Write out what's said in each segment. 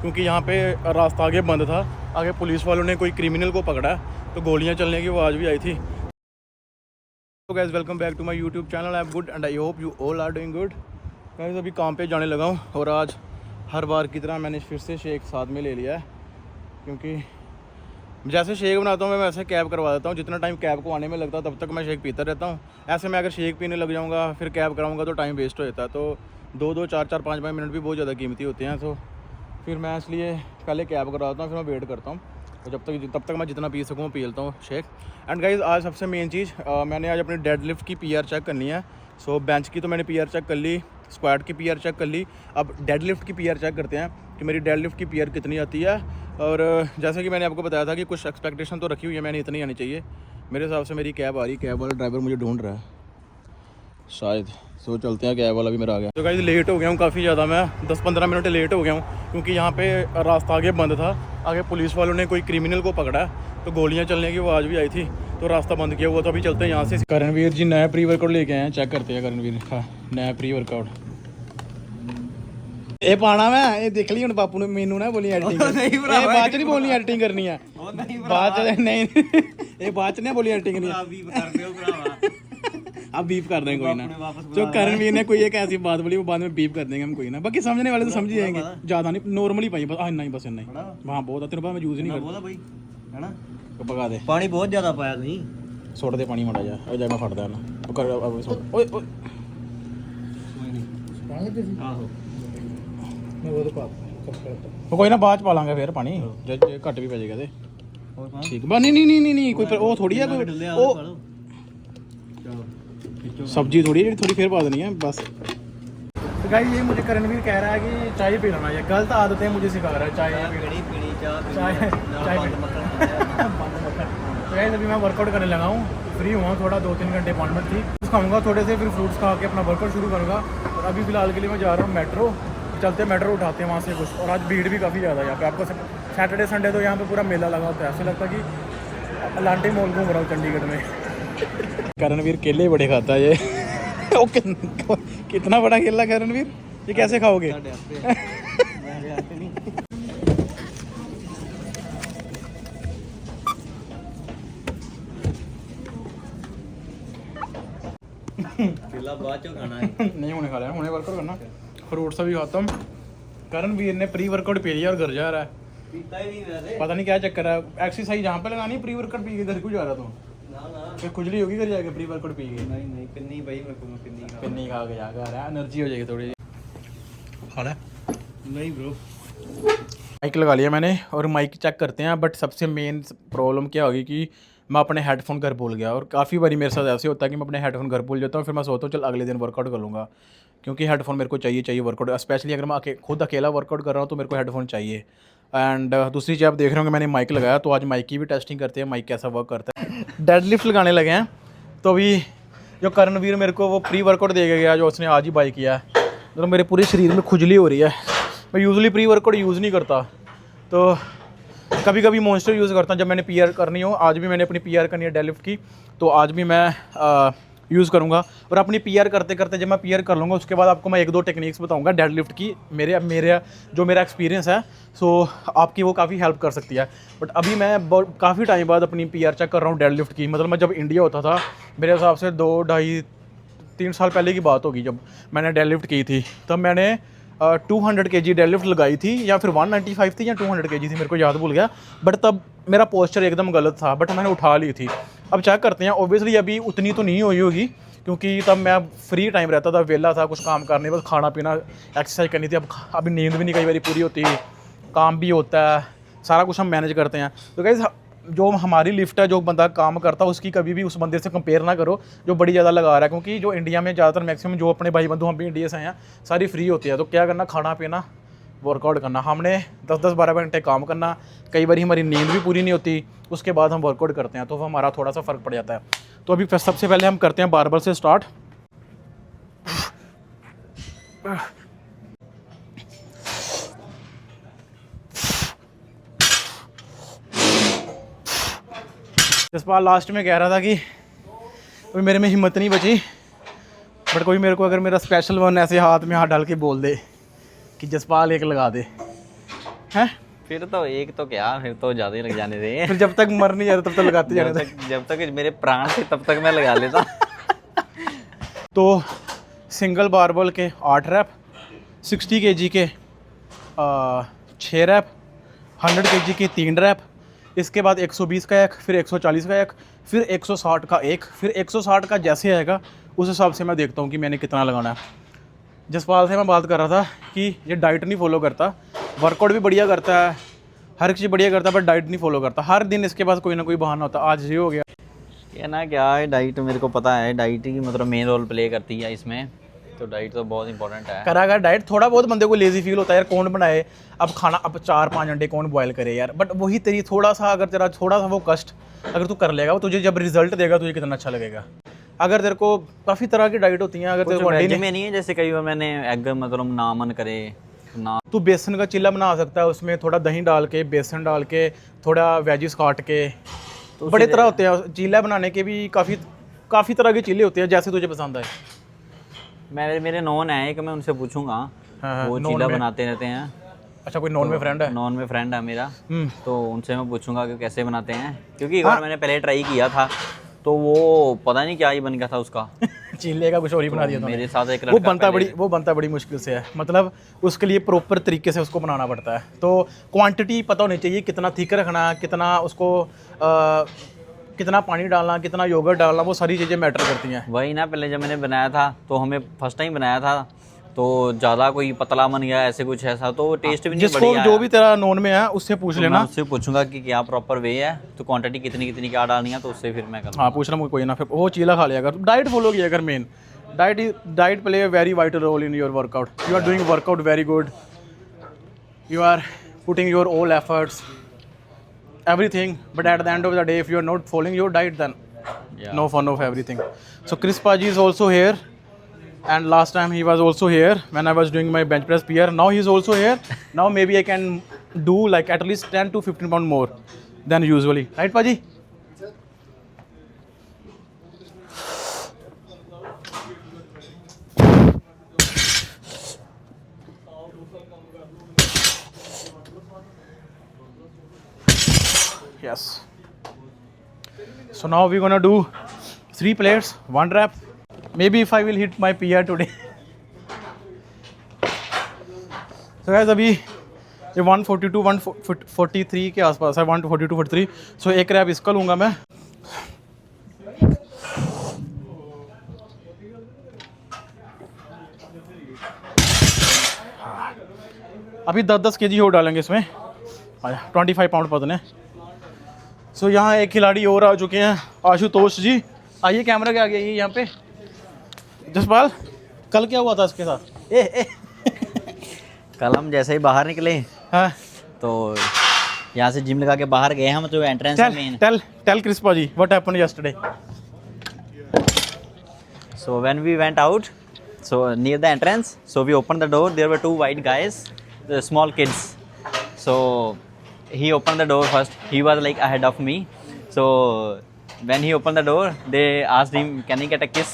क्योंकि यहाँ पे रास्ता आगे बंद था। आगे पुलिस वालों ने कोई क्रिमिनल को पकड़ा तो गोलियाँ चलने की आवाज़ भी आई थी। तो guys welcome back to my YouTube channel. I am good and I hope you all are doing good. Guys अभी काम पे जाने लगा हूँ और आज हर बार की तरह मैंने फिर से शेक साथ में ले लिया है, क्योंकि जैसे शेक बनाता हूँ मैं वैसे कैब करवा देता हूँ। जितना टाइम कैब को आने में लगता है तब तक मैं शेक पीता रहता हूँ। ऐसे मैं अगर शेक पीने लग जाऊँगा फिर कैब कराऊँगा तो टाइम वेस्ट हो जाता है। तो 2-2, 4-4, 5-5 मिनट भी बहुत ज़्यादा कीमती होते हैं। तो फिर मैं इसलिए पहले कैब करवाता हूँ, फिर मैं वेट करता हूँ और तब तक मैं जितना पी सकूँ पी लेता हूँ शेक। एंड गाइस आज सबसे मेन चीज़ मैंने आज अपनी डेड लिफ्ट की पीआर चेक करनी है। सो बेंच की तो मैंने पीआर चेक कर ली, स्क्वाट की पीआर चेक कर ली। अब डेड लिफ्ट की पीआर चेक करते हैं कि मेरी डेड लिफ्ट की पीआर कितनी आती है। और जैसे कि मैंने आपको बताया था कि कुछ एक्सपेक्टेशन तो रखी हुई है मैंने, इतनी आनी चाहिए। मेरे हिसाब से मेरी कैब आ रही, कैब वाला ड्राइवर मुझे ढूंढ रहा है शायद। सो चलते हैं, कैब वाला भी मेरा आ गया। तो गाइस लेट हो गया हूँ काफ़ी ज़्यादा, मैं 10-15 मिनट लेट हो गया हूँ क्योंकि यहाँ पे रास्ता आगे बंद था। आगे पुलिस वालों ने कोई क्रिमिनल को पकड़ा तो गोलियाँ चलने की आवाज़ भी आई थी, तो रास्ता बंद किया हुआ। तो अभी चलते हैं यहाँ से। करणवीर जी नया प्री वर्कआउट लेके आए हैं, चेक करते हैं करणवीर का नया प्री वर्कआउट। ये पाना मैं ये देख ली हूँ बापू ने मैनू ना बोली एडिटिंग बाद च नहीं बोलनी एडिटिंग करनी है बाद नहीं ये बाद च नहीं बोली एडिटिंग करनी अब बीप कर रहे हैं कोई ना। जो करणवीर ने कोई एक ऐसी बात बोली वो बाद में बीप कर देंगे हम, कोई ना। बाकी समझने वाले तो समझ जाएंगे, ज़्यादा नहीं, नॉर्मली पाई बस इतना ही, बस इतना ही। वहाँ बहुत तेरे पास मैं यूज़ नहीं करता। पका दे पानी बहुत ज़्यादा पाया नहीं, सुट दे पानी माड़ा जा जाए मैं फटदा ना। वो कोई ना बाद च पा लांगे फिर पानी जे घट भी पै जाएगा तो ठीक। बस नहीं कोई वो थोड़ी है कोई वो सब्जी थोड़ी है थोड़ी फिर पा देनी है बस। तो गाइस ये मुझे करणवीर कह रहा है कि चाय पी लेना, ये गलत आदतें मुझे सिखा रहा है। चाय पीनी चाय तो गाइस अभी मैं वर्कआउट करने लगा हूँ, फ्री हुआ थोड़ा 2-3 घंटे अपॉइंटमेंट थी, खाऊंगा थोड़े से, फिर फ्रूट्स खा के अपना वर्कआउट शुरू करूँगा। और अभी फिलहाल के लिए मैं जा रहा हूँ मेट्रो, चलते मेट्रो उठाते हैं वहाँ से कुछ। और आज भीड़ भी काफ़ी ज़्यादा है यहाँ पे। आपको सैटरडे संडे तो यहाँ पे पूरा मेला लगा होता है, ऐसा लगता है कि अलांटे मॉल घूम रहा हूँ चंडीगढ़ में। करणवीर केले बड़े खाता है ये ओ, कितना बड़ा केला करणवीर, ये कैसे खाओगे? केला बाद चो खाना है नहीं होने खा रहा है, होने वर्कआउट करना। फ्रूट्स अभी खाता हूँ। करणवीर ने प्री वर्कआउट पी लिया और घर जा रहा है, पीता ही नहीं वैसे। पता नहीं क्या चक्कर है। एक्सरसाइज जहाँ पे लगानी, प्री वर्कआउट पी के घर क्यों जा रहा तू? फिर खुजली होगी घर जाके प्री वर्कआउट पी के? नहीं पिन्नी भाई मेरे को पिन्नी खा के जाकर आ रहा है, एनर्जी हो जाएगी थोड़ी। खा ले नहीं ब्रो। माइक लगा लिया मैंने और माइक चेक करते हैं। बट सबसे मेन प्रॉब्लम क्या होगी कि मैं अपने हेडफोन घर भूल गया। और काफ़ी बारी मेरे साथ ऐसे होता है कि मैं अपने हेडफोन घर भूल जाता हूँ, फिर मैं सोचता हूँ चल अगले दिन वर्कआउट कर लूँगा, क्योंकि हेडफोन मेरे को चाहिए वर्कआउट। स्पेशली अगर मैं खुद अकेला वर्कआउट कर रहा हूँ तो मेरे को हेडफोन चाहिए। एंड दूसरी चीज़ आप देख रहे होंगे मैंने माइक लगाया, तो आज माइक की भी टेस्टिंग करते हैं, माइक कैसा वर्क करता है। डेड लिफ्ट लगाने लगे हैं। तो अभी जो करणवीर मेरे को वो प्री वर्कआउट दे गया जो उसने आज ही बाई किया है, तो मेरे पूरे शरीर में खुजली हो रही है। मैं यूजुअली प्री वर्कआउट यूज़ नहीं करता, तो कभी कभी मॉन्स्टर यूज़ करता हूँ जब मैंने पीआर करनी हो। आज भी मैंने अपनी पीआर करनी है डेड लिफ्ट की, तो आज भी मैं यूज़ करूँगा। और अपनी पीआर करते करते जब मैं पीआर कर लूँगा उसके बाद आपको मैं 1-2 टेक्निक्स बताऊँगा डेड लिफ्ट की, जो मेरा एक्सपीरियंस है। सो आपकी वो काफ़ी हेल्प कर सकती है। बट अभी मैं काफ़ी टाइम बाद अपनी पीआर चेक कर रहा हूँ डेड लिफ्ट की। मतलब मैं जब इंडिया होता था, मेरे हिसाब से 2-2.5-3 साल पहले की बात होगी, जब मैंने डेड लिफ्ट की थी तब मैंने 200 kg डेड लिफ्ट लगाई थी, या फिर 195 थी या 200 kg थी, मेरे को याद भूल गया। बट तब मेरा पोस्चर एकदम गलत था, बट मैंने उठा ली थी। अब चेक करते हैं, ऑब्वियसली अभी उतनी तो नहीं हुई होगी क्योंकि तब मैं फ्री टाइम रहता था, वेला था, कुछ काम करने, बस खाना पीना एक्सरसाइज करनी थी। अब अभी नींद भी नहीं कई बार पूरी होती, काम भी होता है, सारा कुछ हम मैनेज करते हैं। तो गाइस जो हमारी लिफ्ट है, जो बंदा काम करता है उसकी कभी भी उस बंदे से कंपेयर ना करो जो बड़ी ज़्यादा लगा रहा है, क्योंकि जो इंडिया में ज़्यादातर मैक्सिमम जो अपने भाई बंधु हम भी इंडिया से हैं सारी फ्री होती है। तो क्या करना, खाना पीना, वर्कआउट करना। हमने 10-10, 12 घंटे काम करना, कई बार हमारी नींद भी पूरी नहीं होती, उसके बाद हम वर्कआउट करते हैं तो हमारा थोड़ा सा फ़र्क पड़ जाता है। तो अभी सबसे पहले हम करते हैं बारबल से स्टार्ट। जसपाल लास्ट में कह रहा था कि कोई मेरे में हिम्मत नहीं बची, बट कोई मेरे को अगर मेरा स्पेशल वन ऐसे हाथ में हाथ डाल के बोल दे कि जसपाल एक लगा दे, हैं फिर तो एक तो क्या, फिर तो ज़्यादा ही लग जाने दे। फिर जब तक मर नहीं जाता तब तक लगाते जाने थे। जब तक मेरे प्राण थे तब तक मैं लगा लेता। तो सिंगल बारबल के 8 रैप, 60 kg के 6 रैप, 100 kg के 3 रैप, इसके बाद 120 का एक, फिर 140 का एक, फिर 160 का एक, फिर 160 का जैसे आएगा उस हिसाब से मैं देखता हूँ कि मैंने कितना लगाना है। जसपाल से मैं बात कर रहा था कि ये डाइट नहीं फॉलो करता, वर्कआउट भी बढ़िया करता है, हर चीज़ बढ़िया करता है, पर डाइट नहीं फॉलो करता। हर दिन इसके पास कोई ना कोई बहाना होता है। आज ये हो गया, ये ना क्या है, डाइट मेरे को पता है, डाइट ही मतलब मेन रोल प्ले करती है इसमें, तो डाइट तो बहुत इंपॉर्टेंट है। करा अगर डाइट थोड़ा बहुत बंदे को लेजी फील होता है यार, कौन बनाए अब खाना, अब 4-5 अंडे कौन बॉयल करे यार। बट वही तेरी थोड़ा सा, अगर तेरा थोड़ा सा वो कष्ट अगर तू कर लेगा, वो तुझे जब रिजल्ट देगा तुझे कितना अच्छा लगेगा। अगर तेरे को काफ़ी तरह की डाइट होती हैं, अगर तेरे को अंडे वेज में नहीं है, जैसे कई बार मैंने एग मतलब ना मन करे ना, तू बेसन का चिल्ला बना सकता है, उसमें थोड़ा दही डाल के, बेसन डाल के, थोड़ा वेजिस काट के, तो बड़े तरह होते हैं चीला बनाने के भी। काफ़ी तरह के चीले होते हैं, जैसे तुझे पसंद आए। मेरे नॉन है कि मैं उनसे पूछूंगा, हाँ, वो चीला बनाते रहते हैं। अच्छा, कोई नॉन में फ्रेंड है? नॉन में फ्रेंड है मेरा, तो उनसे मैं पूछूंगा कि कैसे बनाते हैं, क्योंकि एक बार मैंने पहले ट्राई किया था तो वो पता नहीं क्या ही बन गया था उसका। चीले का कुछ और ही बना दिया था मेरे साथ एक वो बनता बड़ी मुश्किल से है, मतलब उसके लिए प्रॉपर तरीके से उसको बनाना पड़ता है। तो क्वांटिटी पता होनी चाहिए, कितना थिक रखना, कितना उसको कितना पानी डालना, कितना योगर्ट डालना, वो सारी चीज़ें मैटर करती हैं। वही ना, पहले जब मैंने बनाया था तो हमें फर्स्ट टाइम बनाया था तो ज़्यादा कोई पतला बन गया ऐसे कुछ ऐसा, तो टेस्ट भी नहीं जिसको बढ़िया जो भी तेरा नॉन में है उससे पूछ तो लेना। मैं उससे पूछूंगा कि क्या प्रॉपर वे है, तो क्वांटिटी कितनी क्या डालनी है, तो उससे फिर मैं करूँगा। हाँ, पूछना मुझे कोई ना, फिर वो चीला खा लिया अगर डाइट फॉलो किया अगर। Main diet play a very vital role in your workout. You are doing workout very good, you are putting your all efforts, everything, but at the end of the day if you are not following your diet, then no fun of everything. So Chris Paji is also here, and last time he was also here when I was doing my bench press PR. Now he is also here. Now maybe I can do like at least 10 to 15 pound more than usually, right Paji? Yes. So now we're gonna do 3 plates, 1 rep. Maybe if I will hit my PR today. So guys, अभी ये 142 143 के आसपास है, 142 43. So एक rap इसका लूँगा मैं। अभी 10-10 kg और डालेंगे इसमें, 25 पाउंड पतने। सो यहाँ एक खिलाड़ी और आ चुके हैं, आशुतोष जी। आइए कैमरा के आगे आइए यहाँ पे। जसपाल, कल क्या हुआ था इसके साथ? कल हम जैसे ही बाहर निकले, हाँ, तो यहाँ से जिम लगा के बाहर गए हम, जो एंट्रेंस है main. Tell Krispa ji what happened yesterday. So when we went out, so near the entrance, so we opened the door. There were 2 white guys, the small kids. So he opened the door first. He was like ahead of me. So when he opened the door, they asked him, "Can he get a kiss?"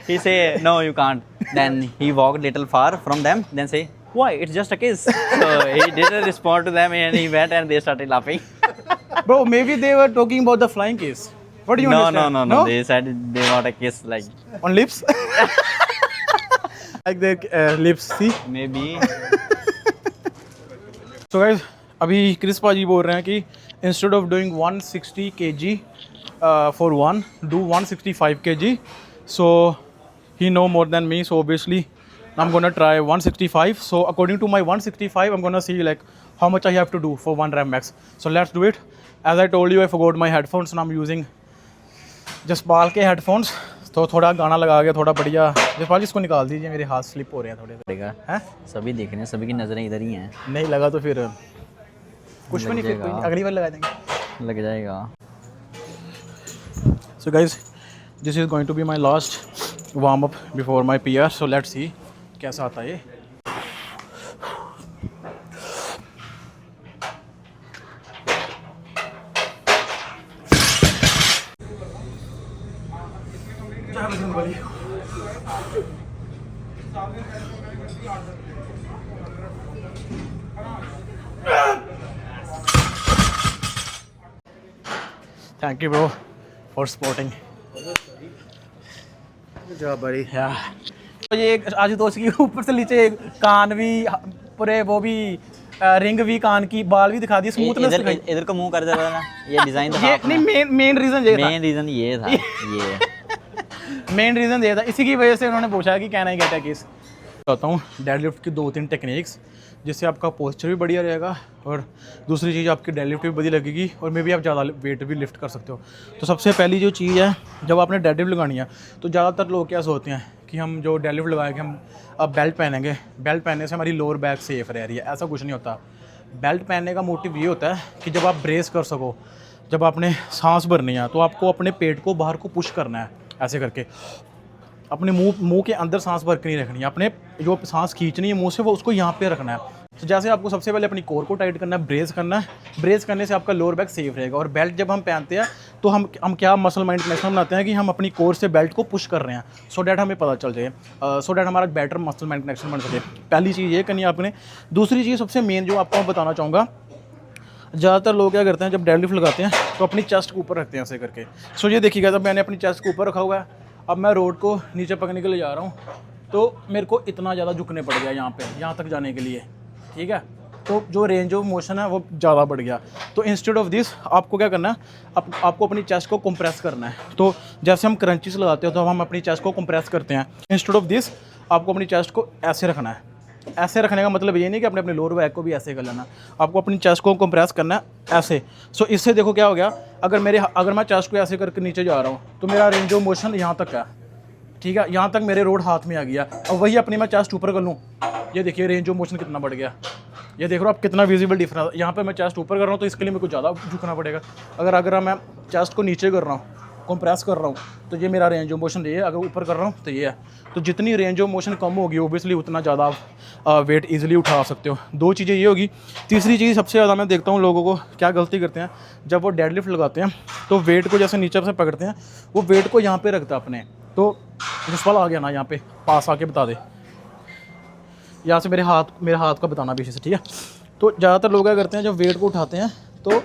He said, "No, you can't." Then he walked little far from them. Then say, "Why? It's just a kiss." So he didn't respond to them, and he went and they started laughing. Bro, maybe they were talking about the flying kiss. What do you understand? No. They said they want a kiss, like On lips? Like their lips, see? maybe. So guys, अभी क्रिस्पा जी बोल रहे हैं कि instead of doing 160 kg for one, do 165 kg. So he know more than me, so obviously I'm gonna try 165. So according to my 165, I'm gonna see like how much I have to do for 1 rep max. So let's do it. As I told you, I forgot my headphones and I'm using Jaspal के headphones. तो थोड़ा गाना लगा गया, थोड़ा बढ़िया। जसपाल जी इसको निकाल दीजिए, मेरे हाथ स्लिप हो रहे हैं थोड़े। हैं? सभी देख रहे हैं, सभी की नज़रें इधर ही हैं। नहीं लगा तो फिर कुछ भी नहीं, फिर कोई अगली बार लगा देंगे। लग जाएगा। So guys, this is going to be my last warm up before my PR. So let's see कैसा आता है ये। Thank you bro for supporting बड़ी या। तो ये आज दोस्त की ऊपर से नीचे कान भी पूरे, वो भी रिंग भी, कान की बाल भी दिखा दी, स्मूथनेस इधर दिखाई। इधर को मुंह कर दे ना, ये डिजाइन ये नहीं, मेन रीजन ये था, मेन रीजन ये था ये मेन रीज़न ये था, इसी की वजह से उन्होंने पूछा कि कैन आई गेट अ किस। बताता हूँ डेडलिफ्ट की 2-3 टेक्निक्स, जिससे आपका पोस्चर भी बढ़िया रहेगा और दूसरी चीज़ आपकी डेडलिफ्ट भी बढ़िया लगेगी और मे भी आप ज़्यादा वेट भी लिफ्ट कर सकते हो। तो सबसे पहली जो चीज़ है, जब आपने डेडलिफ्ट लगानी है तो ज़्यादातर लोग क्या सोचते हैं कि हम जो डेडलिफ्ट लगाएंगे हम अब बेल्ट पहनेंगे, बेल्ट पहनने से हमारी लोअर बैक सेफ रह रही है। ऐसा कुछ नहीं होता। बेल्ट पहनने का मोटिव ये होता है कि जब आप ब्रेस कर सको, जब आपने सांस भरनी है तो आपको अपने पेट को बाहर को पुश करना है, ऐसे करके अपने मुंह के अंदर सांस भर के नहीं रखनी है, अपने जो सांस खींचनी है मुंह से वो उसको यहाँ पे रखना है। तो जैसे आपको सबसे पहले अपनी कोर को टाइट करना है, ब्रेस करना है, ब्रेस करने से आपका लोअर बैक सेफ रहेगा। और बेल्ट जब हम पहनते हैं तो हम क्या मसल माइंड कनेक्शन बनाते हैं कि हम अपनी कोर से बेल्ट को पुश कर रहे हैं, सो डैट हमें पता चल जाए, सो डैट हमारा बेटर मसल माइंड कनेक्शन बन सके। पहली चीज़ ये करनी है आपने। दूसरी चीज़ सबसे मेन जो आपको मैं बताना चाहूँगा, ज़्यादातर लोग क्या करते हैं जब डेडलिफ्ट लगाते हैं तो अपनी चेस्ट के ऊपर रखते हैं ऐसे करके। सो ये देखिएगा, जब मैंने अपनी चेस्ट के ऊपर रखा हुआ है, अब मैं रोड को नीचे पकड़ने के लिए जा रहा हूँ तो मेरे को इतना ज़्यादा झुकने पड़ गया यहाँ पे, यहाँ तक जाने के लिए, ठीक है। तो जो रेंज ऑफ मोशन है वो ज़्यादा बढ़ गया। तो इंस्टेड ऑफ दिस आपको क्या करना है, आपको अपनी चेस्ट को कंप्रेस करना है। तो जैसे हम क्रंचीज लगाते हो तो हम अपनी चेस्ट को कंप्रेस करते हैं, इंस्टेड ऑफ दिस आपको अपनी चेस्ट को ऐसे रखना है। ऐसे रखने का मतलब ये नहीं कि अपने लोअर बैक को भी ऐसे कर लेना, आपको अपनी चेस्ट को कंप्रेस करना है ऐसे। सो इससे देखो क्या हो गया, अगर मैं चेस्ट को ऐसे करके नीचे जा रहा हूँ तो मेरा रेंज ऑफ मोशन यहाँ तक है, ठीक है, यहाँ तक मेरे रोड हाथ में आ गया। अब वही अपनी मैं चेस्ट ऊपर कर लूँ, ये देखिए रेंज ऑफ मोशन कितना बढ़ गया। ये देख रहे हो आप कितना विजिबल डिफरेंस। यहाँ पे मैं चेस्ट ऊपर कर रहा हूँ तो इसके लिए मेरे को ज़्यादा झुकना पड़ेगा। अगर मैं चेस्ट को नीचे कर रहा हूँ, कंप्रेस कर रहा हूँ, तो ये मेरा रेंज ऑफ मोशन ये है। अगर ऊपर कर रहा हूँ तो ये है। तो जितनी रेंज ऑफ मोशन कम होगी ओबियसली उतना ज़्यादा आप वेट ईजिली उठा सकते हो। दो चीज़ें ये होगी। तीसरी चीज़ सबसे ज़्यादा मैं देखता हूँ लोगों को क्या गलती करते हैं, जब वो डेडलिफ्ट लगाते हैं तो वेट को जैसे नीचे से पकड़ते हैं, वो वेट को यहाँ पे रखता है अपने। तो जसपाल आ गया ना, यहाँ पे पास आके बता दे, यहाँ से मेरे हाथ का बताना पीछे से, ठीक है। तो ज़्यादातर लोग क्या करते हैं, जब वेट को उठाते हैं तो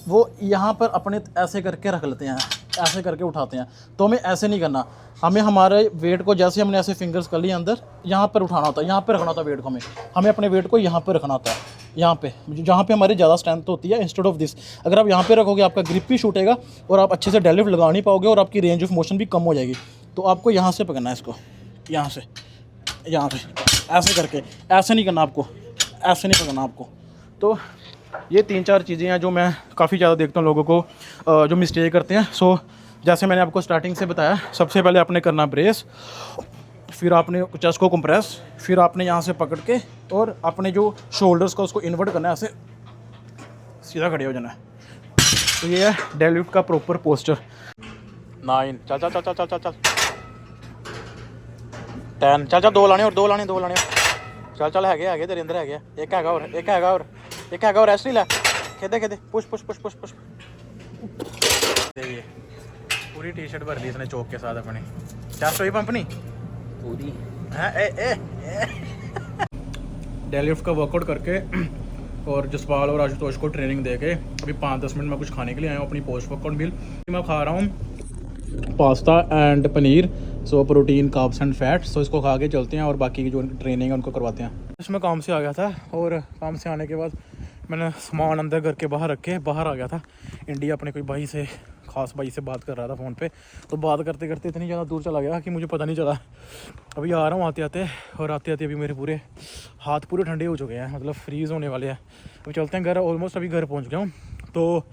वो यहाँ पर अपने ऐसे करके रख लेते हैं, ऐसे करके उठाते हैं। तो हमें ऐसे नहीं करना, हमें हमारे वेट को जैसे हमने ऐसे फिंगर्स कर लिए अंदर, यहाँ पर उठाना होता है, यहाँ पर रखना होता है वेट को। हमें अपने वेट को यहाँ पर रखना होता है, यहाँ पे जहाँ पे हमारी ज़्यादा स्ट्रेंथ होती है। इंस्टेड ऑफ दिस अगर आप यहाँ पे रखोगे आपका ग्रिप भी छूटेगा और आप अच्छे से डेडलिफ्ट लगा नहीं पाओगे और आपकी रेंज ऑफ मोशन भी कम हो जाएगी। तो आपको यहाँ से पकड़ना है इसको, यहाँ से ऐसे करके, ऐसे नहीं करना आपको, ऐसे नहीं पकड़ना आपको। तो ये 3-4 चीज़ें हैं जो मैं काफ़ी ज़्यादा देखता हूँ लोगों को जो मिस्टेक करते हैं। सो जैसे मैंने आपको स्टार्टिंग से बताया, सबसे पहले आपने करना ब्रेस, फिर आपने चेस्ट को कंप्रेस, फिर आपने यहाँ से पकड़ के और अपने जो शोल्डर्स को उसको इन्वर्ट करना है, ऐसे सीधा खड़े हो जाना है। तो ये है डेडलिफ्ट का प्रॉपर पोस्चर। 9 चल 10 चल 2 लाने और 2 लाने चल है तेरे अंदर है, एक हैगा और रेस्ट नहीं ला, खेदे पुश देखिए पूरी टी शर्ट भर ली इसने चौक के साथ अपनी। चेस्ट हुई पंप नहीं पूरी डेडलिफ्ट का वर्कआउट करके और जसपाल और आशुतोष को ट्रेनिंग दे के अभी 5-10 मिनट में कुछ खाने के लिए आया हूँ अपनी पोस्ट वर्कआउट मील। मैं खा रहा हूँ pasta and paneer, so protein carbs and fats. तो इसको खा के चलते हैं और बाकी की जो ट्रेनिंग है उनको करवाते हैं। इसमें काम से आ गया था और काम से आने के बाद मैंने सामान अंदर घर के बाहर रख के बाहर आ गया था। इंडिया अपने कोई भाई से, खास भाई से बात कर रहा था फ़ोन पे, तो बात करते करते इतनी ज़्यादा दूर चला गया कि मुझे पता नहीं चला। अभी आ रहा हूँ आते आते अभी मेरे पूरे हाथ पूरे ठंडे हो चुके हैं, मतलब फ्रीज़ होने वाले हैं। अभी चलते हैं घर, ऑलमोस्ट अभी घर पहुँच गया हूँ। तो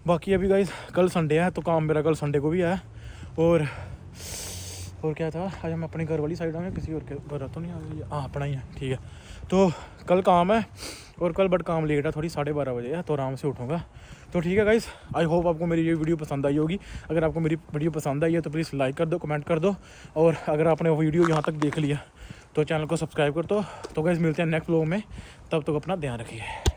बाकी अभी गाइस कल संडे है तो काम मेरा कल संडे को भी है। और क्या था, आज हम अपने घर वाली साइड आएंगे, किसी और के घर तो नहीं आ, हाँ अपना ही है, ठीक है। तो कल काम है और कल बट काम लेट है, थोड़ी 12:30 बजे है, तो आराम से उठूँगा। तो ठीक है गाइस, आई होप आपको मेरी ये वीडियो पसंद आई होगी। अगर आपको मेरी वीडियो पसंद आई है तो प्लीज़ लाइक कर दो, कमेंट कर दो, और अगर आपने वो वीडियो यहाँ तक देख लिया तो चैनल को सब्सक्राइब कर दो। तो गाइस मिलते हैं नेक्स्ट व्लॉग में, तब तक अपना ध्यान रखिए।